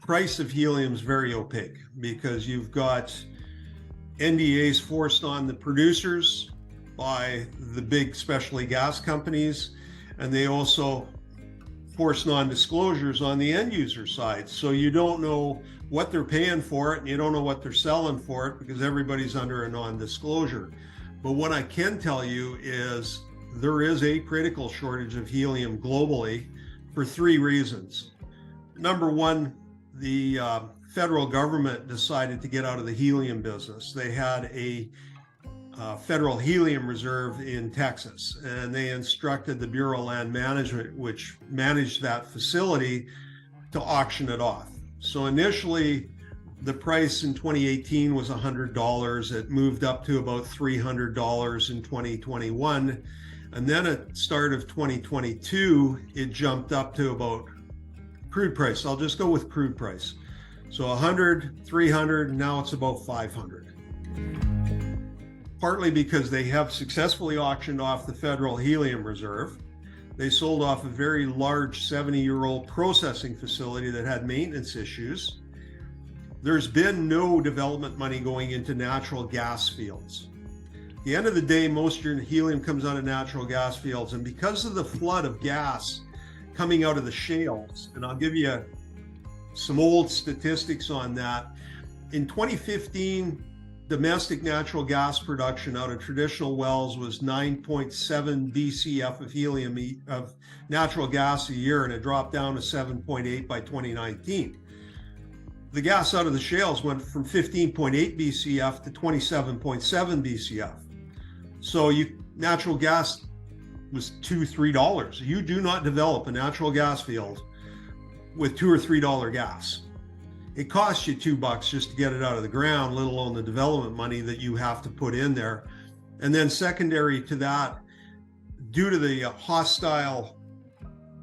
price of helium is very opaque because you've got NDAs forced on the producers by the big specialty gas companies, and they also force non-disclosures on the end user side. So you don't know what they're paying for it, and you don't know what they're selling for it because everybody's under a non-disclosure. But what I can tell you is there is a critical shortage of helium globally for three reasons. Number one, the federal government decided to get out of the helium business. They had a federal helium reserve in Texas, and they instructed the Bureau of Land Management, which managed that facility, to auction it off. So initially, the price in 2018 was $100. It moved up to about $300 in 2021. And then at the start of 2022, it jumped up to about crude price. I'll just go with crude price. So 100, 300, and now it's about 500. Partly because they have successfully auctioned off the federal helium reserve. They sold off a very large 70-year-old processing facility that had maintenance issues. There's been no development money going into natural gas fields. At the end of the day, most of your helium comes out of natural gas fields, and because of the flood of gas coming out of the shales, and I'll give you some old statistics on that. In 2015, domestic natural gas production out of traditional wells was 9.7 BCF of helium of natural gas a year, and it dropped down to 7.8 by 2019. The gas out of the shales went from 15.8 BCF to 27.7 BCF. So natural gas was $2-3. You do not develop a natural gas field with $2 or $3 gas. It costs you $2 just to get it out of the ground, let alone the development money that you have to put in there. And then secondary to that, due to the hostile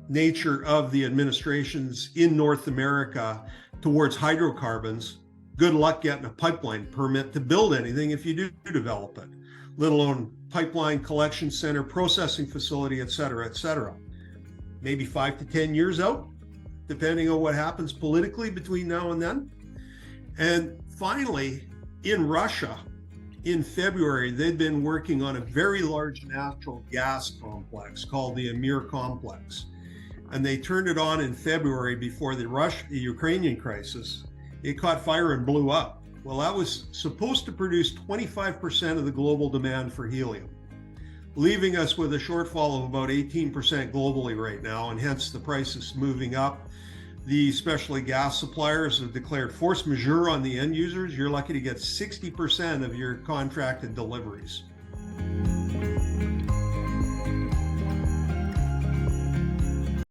nature of the administrations in North America towards hydrocarbons, good luck getting a pipeline permit to build anything if you do develop it, let alone pipeline collection center, processing facility, et cetera, maybe 5 to 10 years out, depending on what happens politically between now and then. And finally, in Russia, in February, they'd been working on a very large natural gas complex called the Amur complex. And they turned it on in February before the Ukrainian crisis. It caught fire and blew up. Well, that was supposed to produce 25% of the global demand for helium, leaving us with a shortfall of about 18% globally right now, and hence the price is moving up. The specialty gas suppliers have declared force majeure on the end users. You're lucky to get 60% of your contracted deliveries.